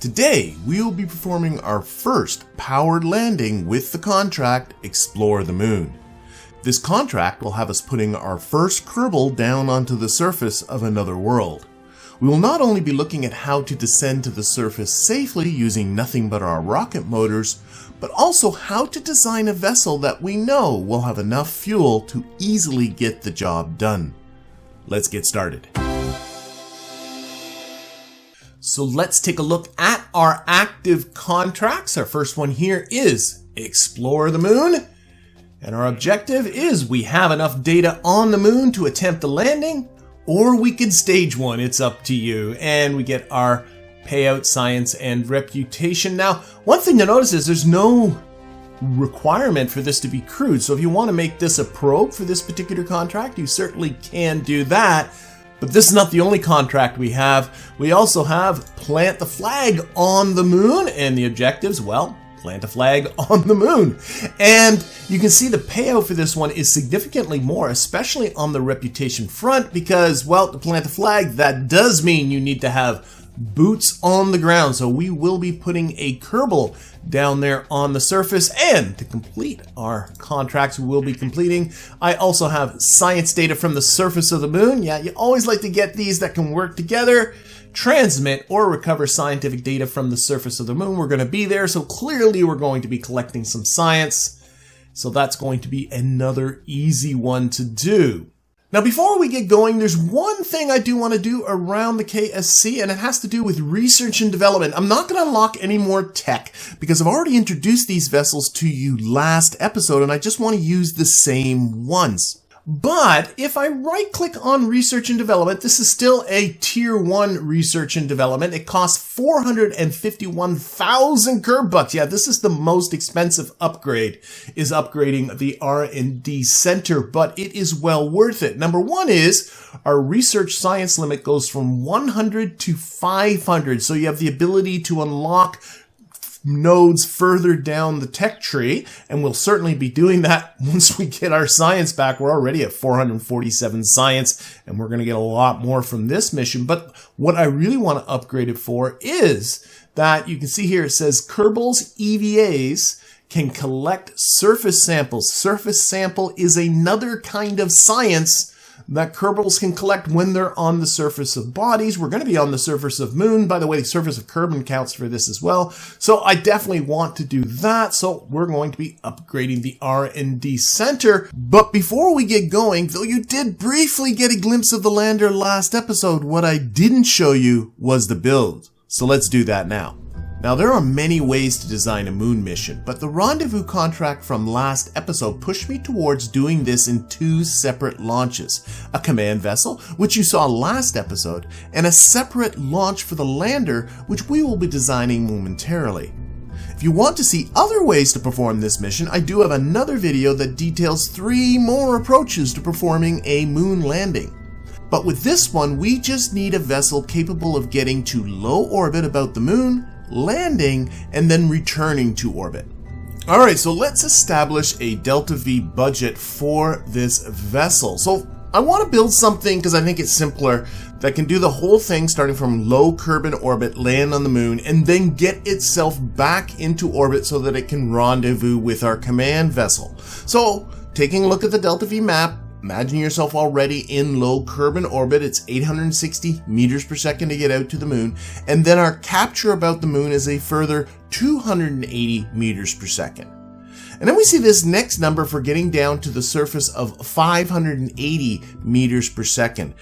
Today, we will be performing our first powered landing with the contract Explore the Moon. This contract will have us putting our first Kerbal down onto the surface of another world. We will not only be looking at how to descend to the surface safely using nothing but our rocket motors, but also how to design a vessel that we know will have enough fuel to easily get the job done. Let's get started. So let's take a look at our active contracts. Our first one here is Explore the Moon. And our objective is we have enough data on the moon to attempt a landing, or we could stage one. It's up to you. And we get our payout, science, and reputation. Now, one thing to notice is there's no requirement for this to be crewed. So if you want to make this a probe for this particular contract, you certainly can do that. But this is not the only contract we have. We also have plant the flag on the moon, and the objectives, well, plant a flag on the moon. And you can see the payout for this one is significantly more, especially on the reputation front, because, well, to plant the flag, that does mean you need to have boots on the ground. So we will be putting a Kerbal down there on the surface, and to complete our contracts we will be completing, I also have science data from the surface of the moon. Yeah, you always like to get these that can work together. Transmit or recover scientific data from the surface of the moon. We're going to be there, so clearly we're going to be collecting some science. So that's going to be another easy one to do. Now, before we get going, there's one thing I do want to do around the KSC, and it has to do with research and development. I'm not going to unlock any more tech because I've already introduced these vessels to you last episode, and I just want to use the same ones. But if I right-click on Research and Development, this is still a Tier 1 Research and Development. It costs 451,000 KERBAL. Yeah, this is the most expensive upgrade, is upgrading the R&D Center, but it is well worth it. Number one is our research science limit goes from 100 to 500, so you have the ability to unlock nodes further down the tech tree, and we'll certainly be doing that once we get our science back. We're already at 447 science, and we're going to get a lot more from this mission. But what I really want to upgrade it for is that you can see here it says Kerbal's EVAs can collect surface samples. Surface sample is another kind of science that Kerbals can collect when they're on the surface of bodies. We're going to be on the surface of moon. By the way, the surface of Kerbal counts for this as well. So I definitely want to do that. So we're going to be upgrading the R&D Center. But before we get going, though you did briefly get a glimpse of the lander last episode, what I didn't show you was the build. So let's do that now. Now, there are many ways to design a moon mission, but the rendezvous contract from last episode pushed me towards doing this in two separate launches. A command vessel, which you saw last episode, and a separate launch for the lander, which we will be designing momentarily. If you want to see other ways to perform this mission, I do have another video that details 3 more approaches to performing a moon landing. But with this one, we just need a vessel capable of getting to low orbit about the moon, landing, and then returning to orbit. Alright, so let's establish a Delta V budget for this vessel. So I want to build something, because I think it's simpler, that can do the whole thing starting from low Kerbal orbit, land on the moon, and then get itself back into orbit so that it can rendezvous with our command vessel. So, taking a look at the Delta V map, imagine yourself already in low Kerbal orbit. It's 860 meters per second to get out to the moon. And then our capture about the moon is a further 280 meters per second. And then we see this next number for getting down to the surface of 580 meters per second.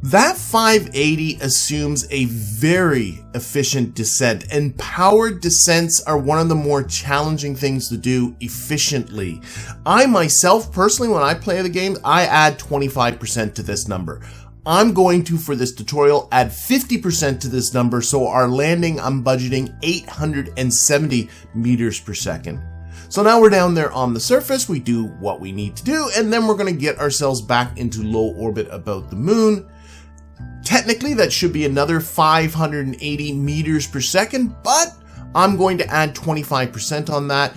That 580 assumes a very efficient descent, and powered descents are one of the more challenging things to do efficiently. I myself, personally, when I play the game, I add 25% to this number. I'm going to, for this tutorial, add 50% to this number, so our landing, I'm budgeting 870 meters per second. So now we're down there on the surface, we do what we need to do, and then we're going to get ourselves back into low orbit about the moon. Technically, that should be another 580 meters per second, but I'm going to add 25% on that,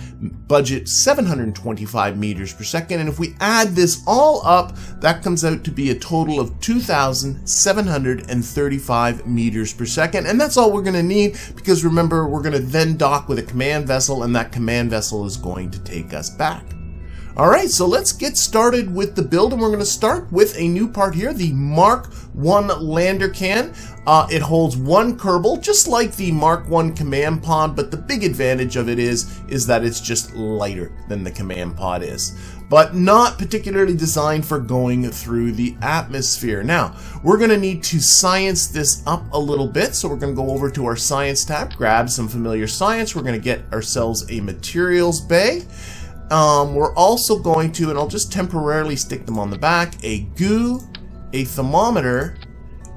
budget 725 meters per second, and if we add this all up, that comes out to be a total of 2,735 meters per second, and that's all we're going to need, because remember, we're going to then dock with a command vessel, and that command vessel is going to take us back. Alright, so let's get started with the build, and we're going to start with a new part here, the Mark 1 lander can. It holds one Kerbal, just like the Mark 1 command pod, but the big advantage of it is that it's just lighter than the command pod is, but not particularly designed for going through the atmosphere. Now, we're going to need to science this up a little bit, so we're going to go over to our science tab, grab some familiar science. We're going to get ourselves a materials bay. We're also going to, and I'll just temporarily stick them on the back, a GU, a thermometer,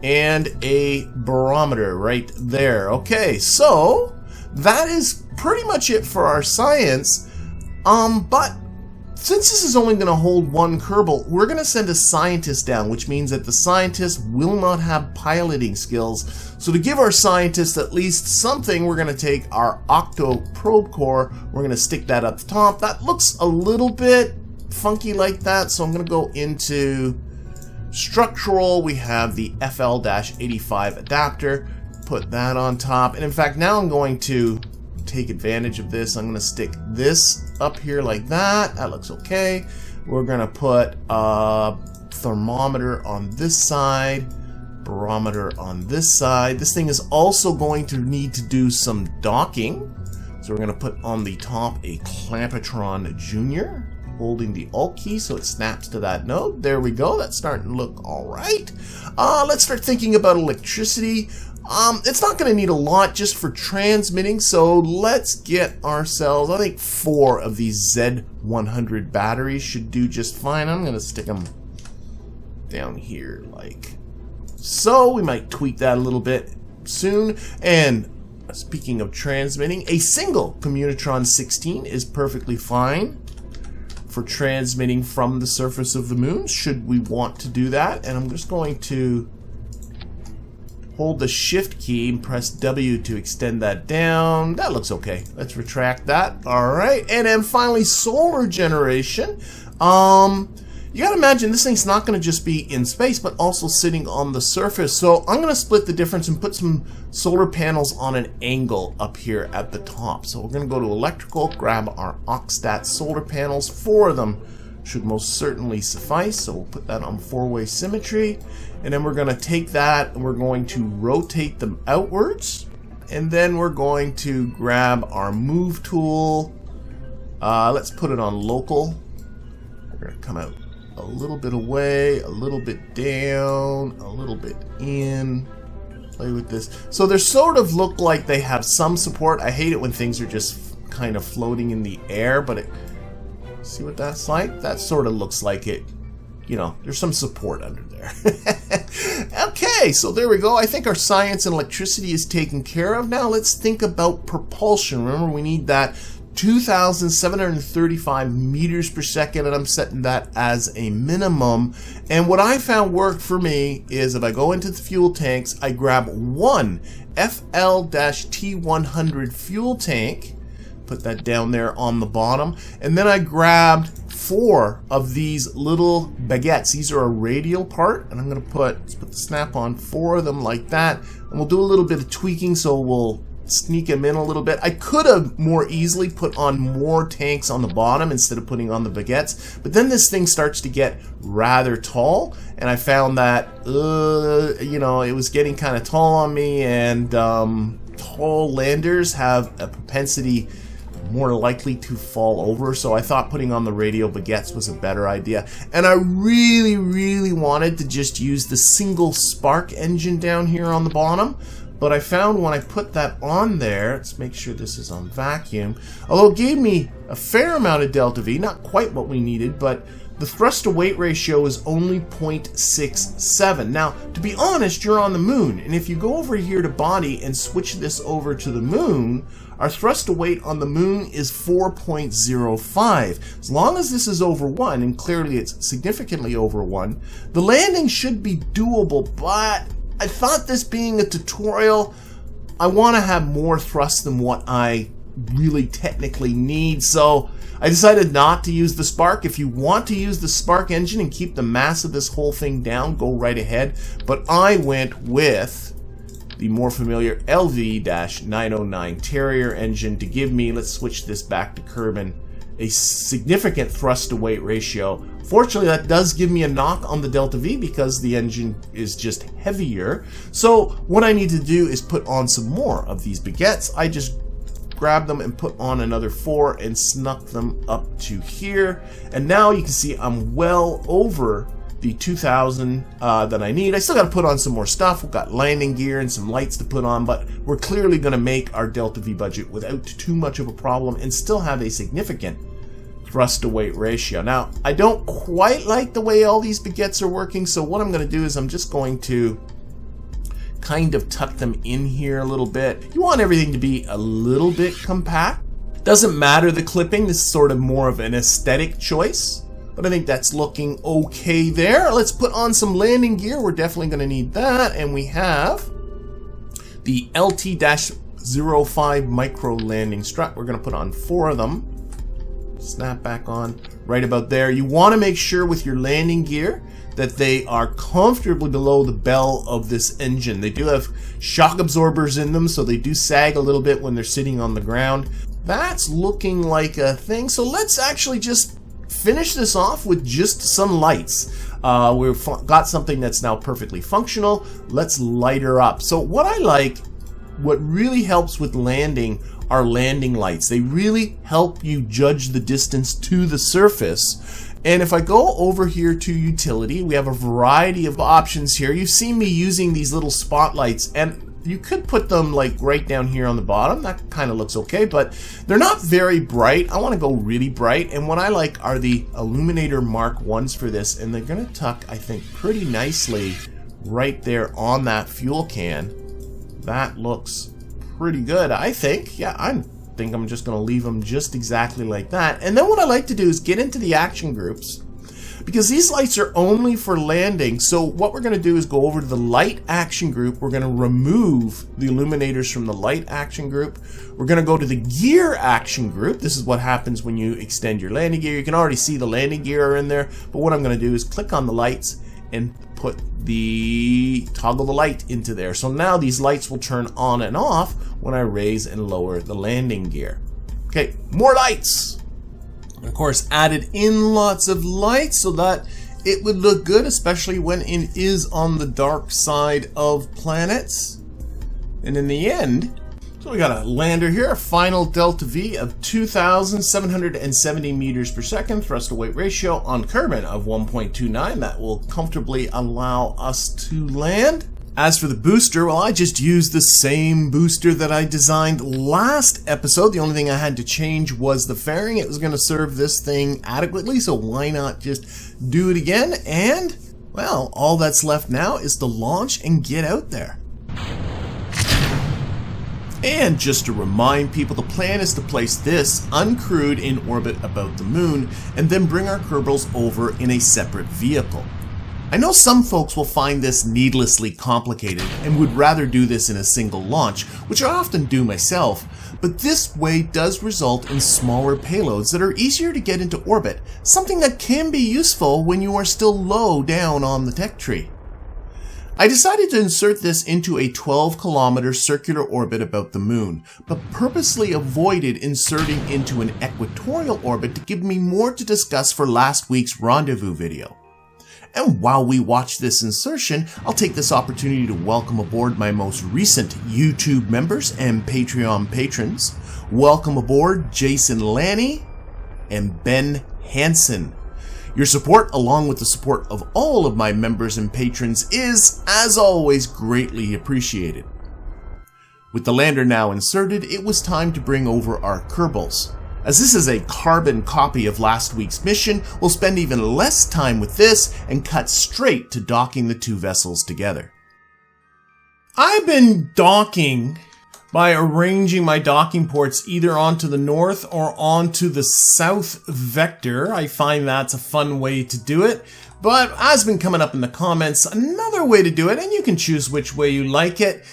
and a barometer right there. Okay, so that is pretty much it for our science. But since this is only going to hold one Kerbal, we're going to send a scientist down, which means that the scientist will not have piloting skills. So to give our scientist at least something, we're going to take our Octo probe core, we're going to stick that up the top. That looks a little bit funky like that, so I'm going to go into structural. We have the FL-85 adapter, put that on top, and in fact now I'm going to take advantage of this. I'm going to stick this up here like that. That looks okay. We're going to put a thermometer on this side, barometer on this side. This thing is also going to need to do some docking, so we're going to put on the top a Clampetron Junior, holding the Alt key so it snaps to that node. There we go. That's starting to look all right. Let's start thinking about electricity. It's not going to need a lot just for transmitting, so let's get ourselves, I think 4 of these Z100 batteries should do just fine. I'm going to stick them down here like so. We might tweak that a little bit soon. And speaking of transmitting, a single Communitron 16 is perfectly fine for transmitting from the surface of the moon, should we want to do that. And I'm just going to hold the shift key and press W to extend that down. That looks okay. Let's retract that. Alright, and then finally solar generation. You gotta imagine this thing's not gonna just be in space, but also sitting on the surface. So I'm gonna split the difference and put some solar panels on an angle up here at the top. So we're gonna go to electrical, grab our Oxstat solar panels. 4 of them should most certainly suffice. So we'll put that on 4-way symmetry. And then we're gonna take that and we're going to rotate them outwards. And then we're going to grab our move tool. Let's put it on local. We're gonna come out a little bit away, a little bit down, a little bit in. Play with this. So they sort of look like they have some support. I hate it when things are just kind of floating in the air, but it, see what that's like? That sort of looks like it, you know, there's some support under there. Okay, so there we go. I think our science and electricity is taken care of. Now let's think about propulsion. Remember, we need that 2,735 meters per second, and I'm setting that as a minimum. And what I found worked for me is if I go into the fuel tanks, I grab one FL-T100 fuel tank, put that down there on the bottom, and then I grabbed 4 of these little baguettes. These are a radial part, and I'm going to let's put the snap on 4 of them like that, and we'll do a little bit of tweaking, so we'll sneak them in a little bit. I could have more easily put on more tanks on the bottom instead of putting on the baguettes, but then this thing starts to get rather tall, and I found that you know, it was getting kind of tall on me, and tall landers have a propensity more likely to fall over, so I thought putting on the radial baguettes was a better idea. And I really wanted to just use the single spark engine down here on the bottom, but I found when I put that on there, let's make sure this is on vacuum, although it gave me a fair amount of delta V, not quite what we needed, but the thrust to weight ratio is only 0.67. Now, to be honest, you're on the moon, and if you go over here to body and switch this over to the moon, our thrust to weight on the moon is 4.05. As long as this is over 1, and clearly it's significantly over 1, the landing should be doable, but I thought this being a tutorial, I want to have more thrust than what I really technically need, so I decided not to use the spark. If you want to use the spark engine and keep the mass of this whole thing down, go right ahead. But I went with the more familiar LV-909 Terrier engine to give me, let's switch this back to Kerbal, a significant thrust to weight ratio. Fortunately, that does give me a knock on the Delta V because the engine is just heavier. So what I need to do is put on some more of these baguettes. I just grab them and put on another 4 and snuck them up to here. And now you can see I'm well over the 2000 that I need. I still got to put on some more stuff. We've got landing gear and some lights to put on, but we're clearly going to make our Delta V budget without too much of a problem and still have a significant thrust to weight ratio. Now, I don't quite like the way all these baguettes are working, so what I'm going to do is I'm just going to kind of tuck them in here a little bit. You want everything to be a little bit compact. Doesn't matter the clipping, this is sort of more of an aesthetic choice, but I think that's looking okay there. Let's put on some landing gear. We're definitely going to need that, and we have the LT-05 micro landing strut. We're going to put on 4 of them. Snap back on right about there. You want to make sure with your landing gear that they are comfortably below the bell of this engine. They do have shock absorbers in them, so they do sag a little bit when they're sitting on the ground. That's looking like a thing, so let's actually just finish this off with just some lights. We've got something that's now perfectly functional. Let's light her up. So what I like, what really helps with landing are landing lights. They really help you judge the distance to the surface. And if I go over here to utility, we have a variety of options here. You've seen me using these little spotlights, and you could put them like right down here on the bottom. That kind of looks okay, but they're not very bright. I want to go really bright, and what I like are the Illuminator Mark 1s for this, and they're going to tuck, I think, pretty nicely right there on that fuel can. That looks pretty good, I think. Yeah, I think I'm just going to leave them just exactly like that. And then what I like to do is get into the action groups, because these lights are only for landing. So what we're going to do is go over to the light action group. We're going to remove the illuminators from the light action group. We're going to go to the gear action group. This is what happens when you extend your landing gear. You can already see the landing gear are in there, but what I'm going to do is click on the lights and put the toggle the light into there. So now these lights will turn on and off when I raise and lower the landing gear. Okay, more lights. Of course, added in lots of lights so that it would look good, especially when it is on the dark side of planets. And in the end, so we got a lander here, a final Delta V of 2,770 meters per second, thrust to weight ratio on Kerbal of 1.29. That will comfortably allow us to land. As for the booster, well, I just used the same booster that I designed last episode. The only thing I had to change was the fairing. It was going to serve this thing adequately, so why not just do it again? And, well, all that's left now is to launch and get out there. And just to remind people, the plan is to place this uncrewed in orbit about the moon and then bring our Kerbals over in a separate vehicle. I know some folks will find this needlessly complicated and would rather do this in a single launch, which I often do myself, but this way does result in smaller payloads that are easier to get into orbit, something that can be useful when you are still low down on the tech tree. I decided to insert this into a 12-kilometer circular orbit about the moon, but purposely avoided inserting into an equatorial orbit to give me more to discuss for last week's rendezvous video. And while we watch this insertion, I'll take this opportunity to welcome aboard my most recent YouTube members and Patreon patrons. Welcome aboard Jason Lanny and Ben Hansen. Your support, along with the support of all of my members and patrons, is, as always, greatly appreciated. With the lander now inserted, it was time to bring over our Kerbals. As this is a carbon copy of last week's mission, we'll spend even less time with this and cut straight to docking the two vessels together. I've been docking by arranging my docking ports either onto the north or onto the south vector. I find that's a fun way to do it, but as been coming up in the comments, another way to do it, and you can choose which way you like it,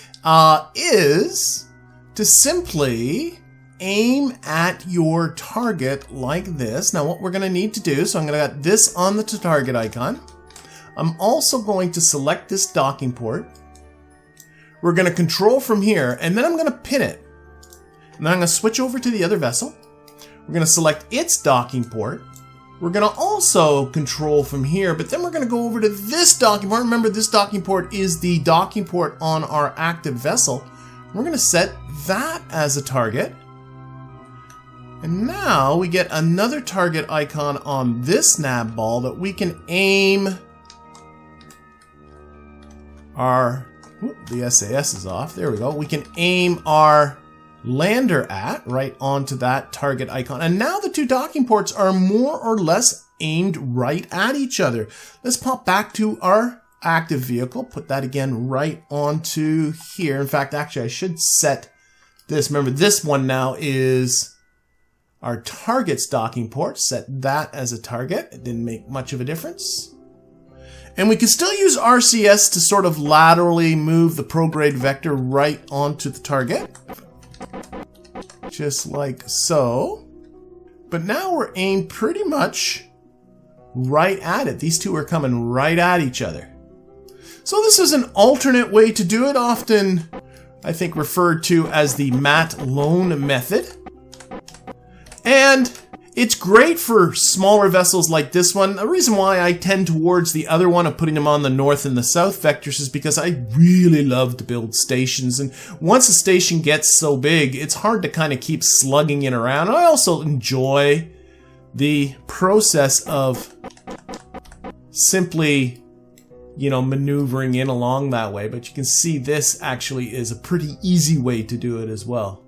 is to simply aim at your target like this. Now what we're going to need to do, so I'm going to get this on the target icon. I'm also going to select this docking port. We're going to control from here, and then I'm going to pin it. And then I'm going to switch over to the other vessel. We're going to select its docking port. We're going to also control from here, but then we're going to go over to this docking port. Remember, this docking port is the docking port on our active vessel. We're going to set that as a target. And now we get another target icon on this nav ball that we can aim our... the SAS is off. There we go. We can aim our lander at right onto that target icon. And now the two docking ports are more or less aimed right at each other. Let's pop back to our active vehicle. Put that again right onto here. In fact, actually, I should set this. Remember, this one now is our target's docking port. Set that as a target. It didn't make much of a difference. And we can still use RCS to sort of laterally move the prograde vector right onto the target. Just like so. But now we're aimed pretty much right at it. These two are coming right at each other. So this is an alternate way to do it, often I think referred to as the Matt Lone method. And it's great for smaller vessels like this one. The reason why I tend towards the other one of putting them on the north and the south vectors is because I really love to build stations. And once a station gets so big, it's hard to kind of keep slugging it around. I also enjoy the process of simply, maneuvering in along that way. But you can see this actually is a pretty easy way to do it as well.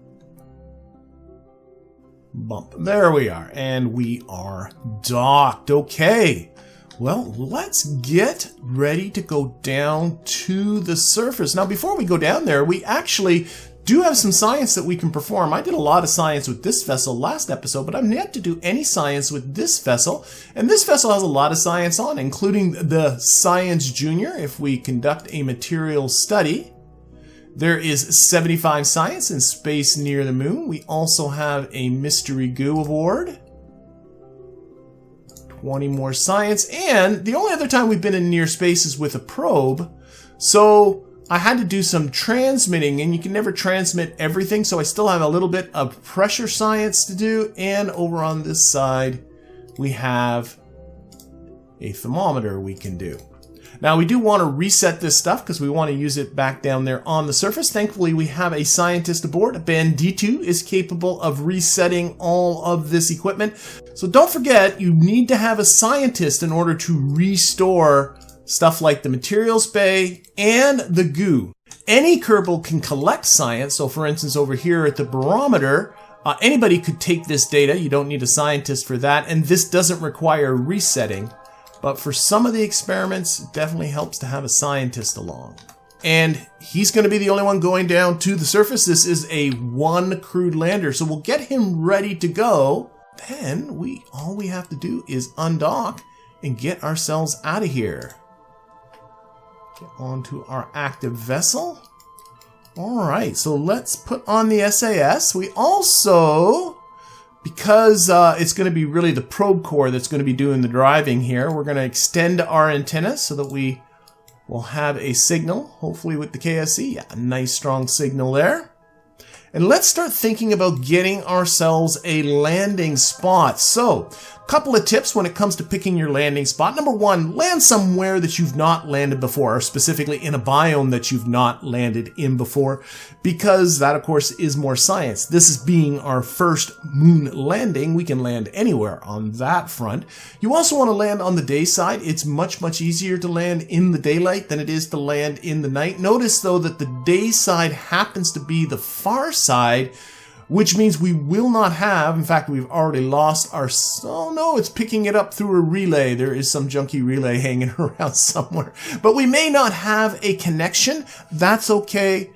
Bump. There we are. And we are docked. Okay. Well, let's get ready to go down to the surface. Now, before we go down there, we actually do have some science that we can perform. I did a lot of science with this vessel last episode, but I'm yet to do any science with this vessel. And this vessel has a lot of science on, including the Science Junior, if we conduct a material study. There is 75 science in space near the moon. We also have a mystery goo aboard. 20 more science. And the only other time we've been in near space is with a probe. So I had to do some transmitting, and you can never transmit everything. So I still have a little bit of pressure science to do. And over on this side, we have a thermometer we can do. Now, we do want to reset this stuff because we want to use it back down there on the surface. Thankfully, we have a scientist aboard. Aben D2 is capable of resetting all of this equipment. So don't forget, you need to have a scientist in order to restore stuff like the materials bay and the goo. Any Kerbal can collect science. So for instance, over here at the barometer, anybody could take this data. You don't need a scientist for that. And this doesn't require resetting. But for some of the experiments, it definitely helps to have a scientist along. And he's going to be the only one going down to the surface. This is a one crewed lander, so we'll get him ready to go. Then all we have to do is undock and get ourselves out of here. Get onto our active vessel. All right, so let's put on the SAS. We also... because it's going to be really the probe core that's going to be doing the driving here, we're going to extend our antenna so that we will have a signal, hopefully with the KSC. Yeah, a nice strong signal there. And let's start thinking about getting ourselves a landing spot. So, a couple of tips when it comes to picking your landing spot. Number one, land somewhere that you've not landed before, or specifically in a biome that you've not landed in before, because that, of course, is more science. This is being our first moon landing. We can land anywhere on that front. You also want to land on the day side. It's much, much easier to land in the daylight than it is to land in the night. Notice, though, that the day side happens to be the far side, which means we will not have, in fact, we've already lost our, oh no, it's picking it up through a relay. There is some junky relay hanging around somewhere. But we may not have a connection. That's okay.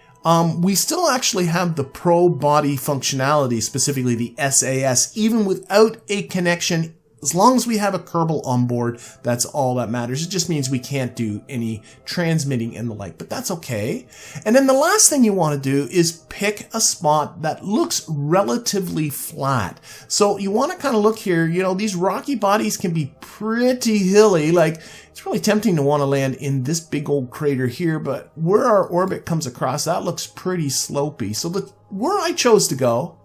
We still actually have the probe body functionality, specifically the SAS, even without a connection As long as we have a Kerbal on board, that's all that matters. It just means we can't do any transmitting and the like, but that's okay. And then the last thing you want to do is pick a spot that looks relatively flat. So you want to kind of look here, you know, these rocky bodies can be pretty hilly. Like, it's really tempting to want to land in this big old crater here, but where our orbit comes across, that looks pretty slopey. So where I chose to go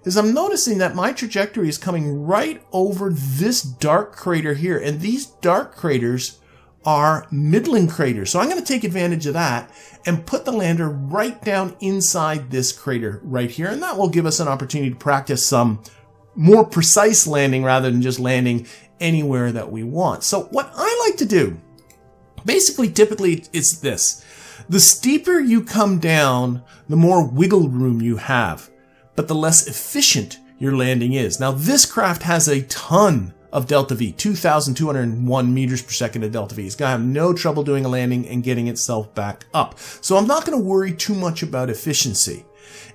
is I'm noticing that my trajectory is coming right over this dark crater here. And these dark craters are middling craters. So I'm going to take advantage of that and put the lander right down inside this crater right here. And that will give us an opportunity to practice some more precise landing rather than just landing anywhere that we want. So what I like to do, basically, typically it's this. The steeper you come down, the more wiggle room you have, but the less efficient your landing is. Now, this craft has a ton of delta V, 2,201 meters per second of delta V. It's going to have no trouble doing a landing and getting itself back up. So I'm not going to worry too much about efficiency.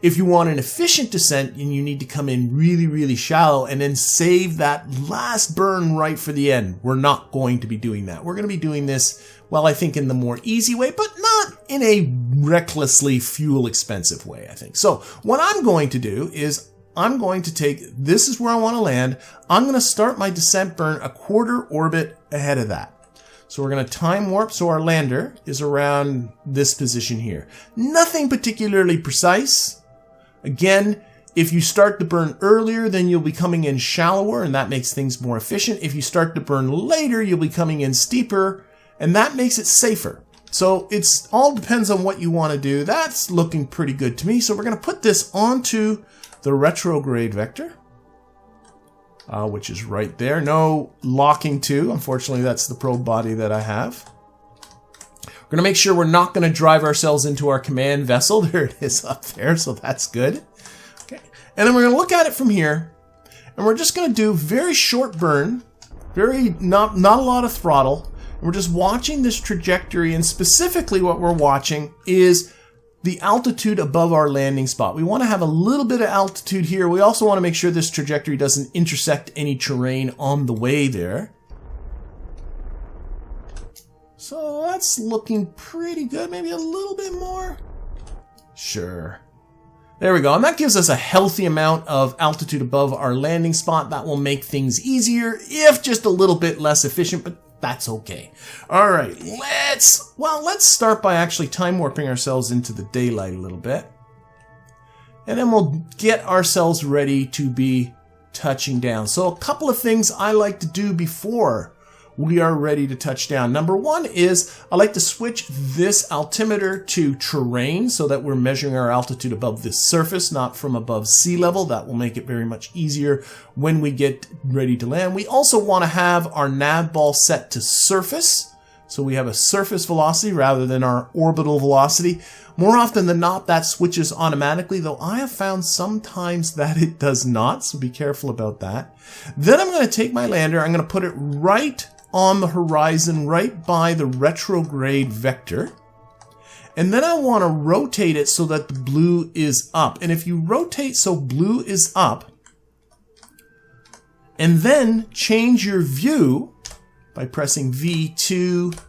If you want an efficient descent, and you need to come in really, really shallow and then save that last burn right for the end. We're not going to be doing that. We're going to be doing this, well, I think in the more easy way, but not in a recklessly fuel expensive way, I think. So what I'm going to do is I'm going to take, this is where I want to land. I'm going to start my descent burn a quarter orbit ahead of that. So we're going to time warp so our lander is around this position here. Nothing particularly precise. Again, if you start the burn earlier, then you'll be coming in shallower, and that makes things more efficient. If you start the burn later, you'll be coming in steeper, and that makes it safer. So it's all depends on what you want to do. That's looking pretty good to me. So we're going to put this onto the retrograde vector, which is right there. No locking to. Unfortunately, that's the probe body that I have. We're going to make sure we're not going to drive ourselves into our command vessel. There it is up there, so that's good. Okay, and then we're going to look at it from here, and we're just going to do very short burn, not a lot of throttle. We're just watching this trajectory, and specifically what we're watching is the altitude above our landing spot. We want to have a little bit of altitude here. We also want to make sure this trajectory doesn't intersect any terrain on the way there. So that's looking pretty good. Maybe a little bit more. Sure. There we go. And that gives us a healthy amount of altitude above our landing spot. That will make things easier, if just a little bit less efficient, but that's okay. All right, let's start by actually time warping ourselves into the daylight a little bit. And then we'll get ourselves ready to be touching down. So a couple of things I like to do before we are ready to touch down. Number one is I like to switch this altimeter to terrain so that we're measuring our altitude above the surface, not from above sea level. That will make it very much easier when we get ready to land. We also want to have our nav ball set to surface, so we have a surface velocity rather than our orbital velocity. More often than not, that switches automatically, though I have found sometimes that it does not, so be careful about that. Then I'm going to take my lander, I'm going to put it right on the horizon, right by the retrograde vector. And then I want to rotate it so that the blue is up. And if you rotate so blue is up, and then change your view by pressing V2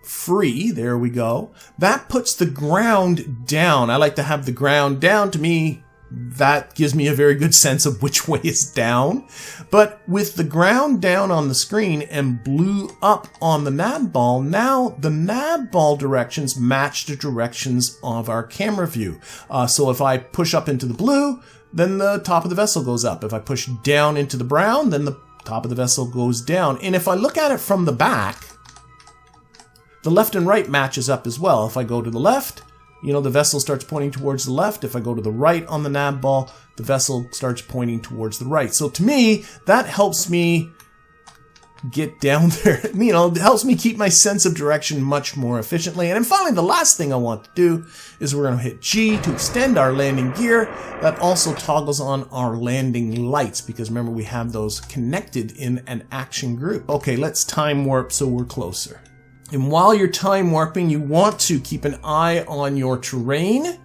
free, there we go, that puts the ground down. I like to have the ground down. To me, that gives me a very good sense of which way is down. But with the ground down on the screen and blue up on the nav ball, now the nav ball directions match the directions of our camera view. So if I push up into the blue, then the top of the vessel goes up. If I push down into the brown, then the top of the vessel goes down. And if I look at it from the back, the left and right matches up as well. If I go to the left, you know, the vessel starts pointing towards the left. If I go to the right on the nav ball, the vessel starts pointing towards the right. So to me, that helps me get down there. You know, it helps me keep my sense of direction much more efficiently. And then finally, the last thing I want to do is we're going to hit G to extend our landing gear. That also toggles on our landing lights, because remember, we have those connected in an action group. Okay, let's time warp so we're closer. And while you're time warping, you want to keep an eye on your terrain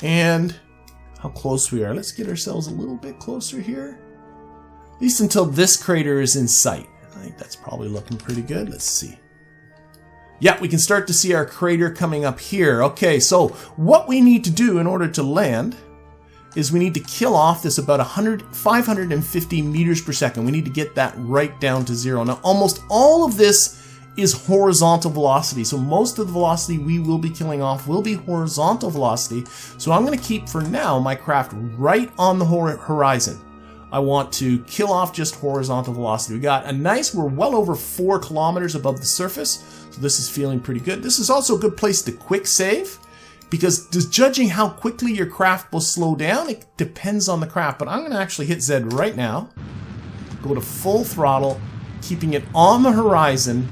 and how close we are. Let's get ourselves a little bit closer here. At least until this crater is in sight. I think that's probably looking pretty good. Let's see. Yeah, we can start to see our crater coming up here. Okay, so what we need to do in order to land is we need to kill off this about 550 meters per second. We need to get that right down to zero. Now, almost all of this is horizontal velocity. So most of the velocity we will be killing off will be horizontal velocity. So I'm going to keep, for now, my craft right on the horizon. I want to kill off just horizontal velocity. We got a nice, we're well over 4 kilometers above the surface. So this is feeling pretty good. This is also a good place to quick save, because just judging how quickly your craft will slow down, it depends on the craft. But I'm going to actually hit Z right now. Go to full throttle, keeping it on the horizon.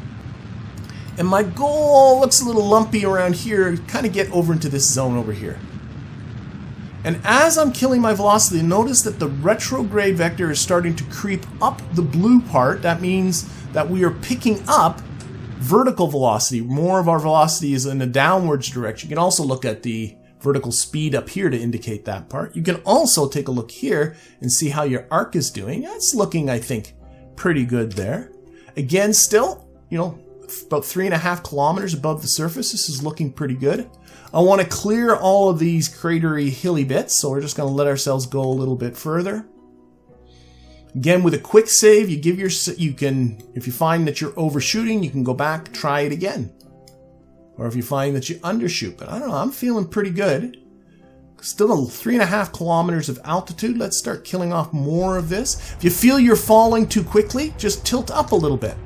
And my goal looks a little lumpy around here, kind of get over into this zone over here. And as I'm killing my velocity, notice that the retrograde vector is starting to creep up the blue part. That means that we are picking up vertical velocity. More of our velocity is in a downwards direction. You can also look at the vertical speed up here to indicate that part. You can also take a look here and see how your arc is doing. That's looking, I think, pretty good there. Again, still, about 3.5 kilometers above the surface. This is looking pretty good. I want to clear all of these cratery hilly bits, so we're just going to let ourselves go a little bit further. Again, with a quick save, you can, if you find that you're overshooting, you can go back, try it again. Or if you find that you undershoot. But I don't know, I'm feeling pretty good. Still 3.5 kilometers of altitude. Let's start killing off more of this. If you feel you're falling too quickly, just tilt up a little bit.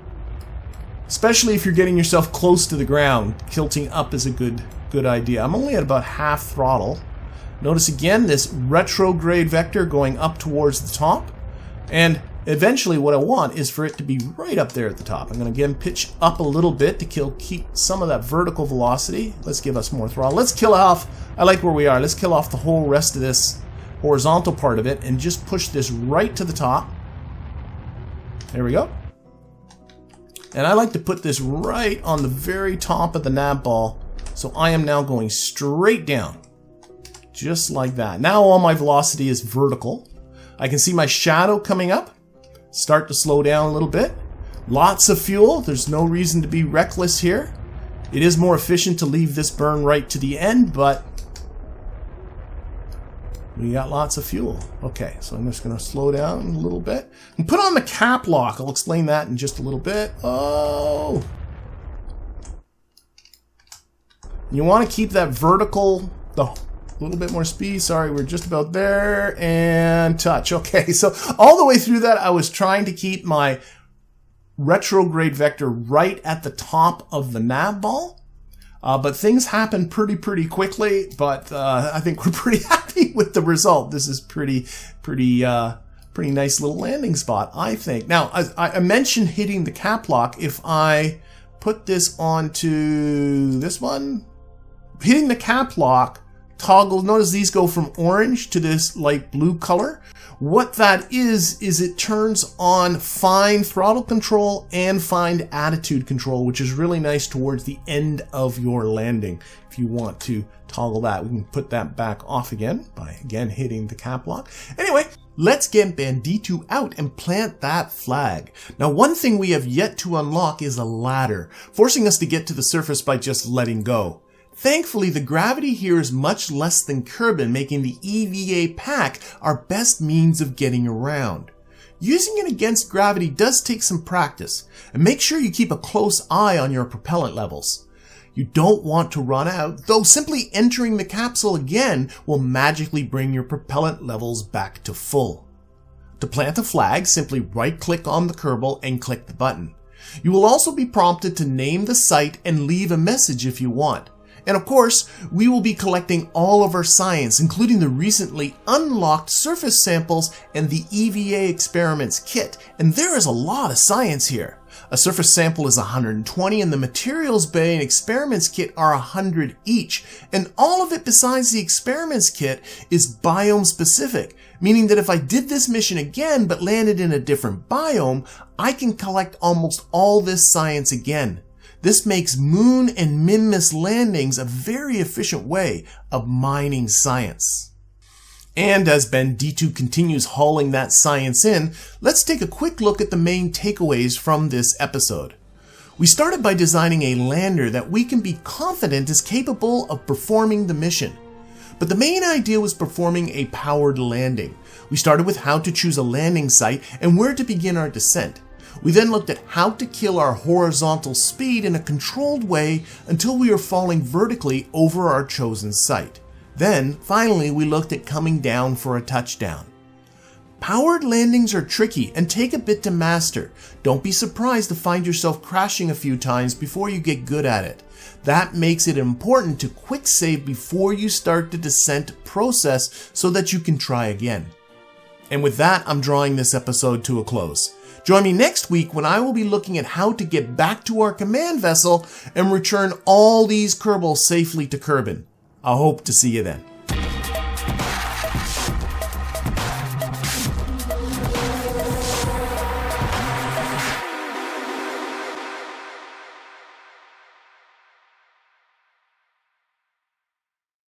Especially if you're getting yourself close to the ground, tilting up is a good idea. I'm only at about half throttle. Notice again this retrograde vector going up towards the top. And eventually what I want is for it to be right up there at the top. I'm going to again pitch up a little bit to keep some of that vertical velocity. Let's give us more throttle. Let's kill off, I like where we are, let's kill off the whole rest of this horizontal part of it and just push this right to the top. There we go. And I like to put this right on the very top of the nav ball. So I am now going straight down. Just like that. Now all my velocity is vertical. I can see my shadow coming up. Start to slow down a little bit. Lots of fuel. There's no reason to be reckless here. It is more efficient to leave this burn right to the end, but we got lots of fuel. Okay, so I'm just going to slow down a little bit. And put on the cap lock. I'll explain that in just a little bit. Oh! You want to keep that vertical, a little bit more speed. Sorry, we're just about there. And touch. Okay, so all the way through that, I was trying to keep my retrograde vector right at the top of the nav ball. But things happen pretty quickly, but I think we're pretty happy with the result. This is pretty nice little landing spot, I think. Now, I mentioned hitting the cap lock. If I put this onto this one, hitting the cap lock, toggle, notice these go from orange to this light blue color. What that is it turns on fine throttle control and fine attitude control, which is really nice towards the end of your landing. If you want to toggle that, we can put that back off again by, again, hitting the cap lock. Anyway, let's get Bandito out and plant that flag. Now, one thing we have yet to unlock is a ladder, forcing us to get to the surface by just letting go. Thankfully, the gravity here is much less than KERBAL, making the EVA pack our best means of getting around. Using it against gravity does take some practice, and make sure you keep a close eye on your propellant levels. You don't want to run out, though simply entering the capsule again will magically bring your propellant levels back to full. To plant a flag, simply right-click on the KERBAL and click the button. You will also be prompted to name the site and leave a message if you want. And of course, we will be collecting all of our science, including the recently unlocked surface samples and the EVA experiments kit. And there is a lot of science here. A surface sample is 120 and the materials bay and experiments kit are 100 each. And all of it besides the experiments kit is biome specific, meaning that if I did this mission again but landed in a different biome, I can collect almost all this science again. This makes moon and Minmus landings a very efficient way of mining science. And as Ben D2 continues hauling that science in, let's take a quick look at the main takeaways from this episode. We started by designing a lander that we can be confident is capable of performing the mission. But the main idea was performing a powered landing. We started with how to choose a landing site and where to begin our descent. We then looked at how to kill our horizontal speed in a controlled way until we were falling vertically over our chosen site. Then, finally, we looked at coming down for a touchdown. Powered landings are tricky and take a bit to master. Don't be surprised to find yourself crashing a few times before you get good at it. That makes it important to quick save before you start the descent process so that you can try again. And with that, I'm drawing this episode to a close. Join me next week when I will be looking at how to get back to our command vessel and return all these Kerbals safely to Kerbin. I hope to see you then.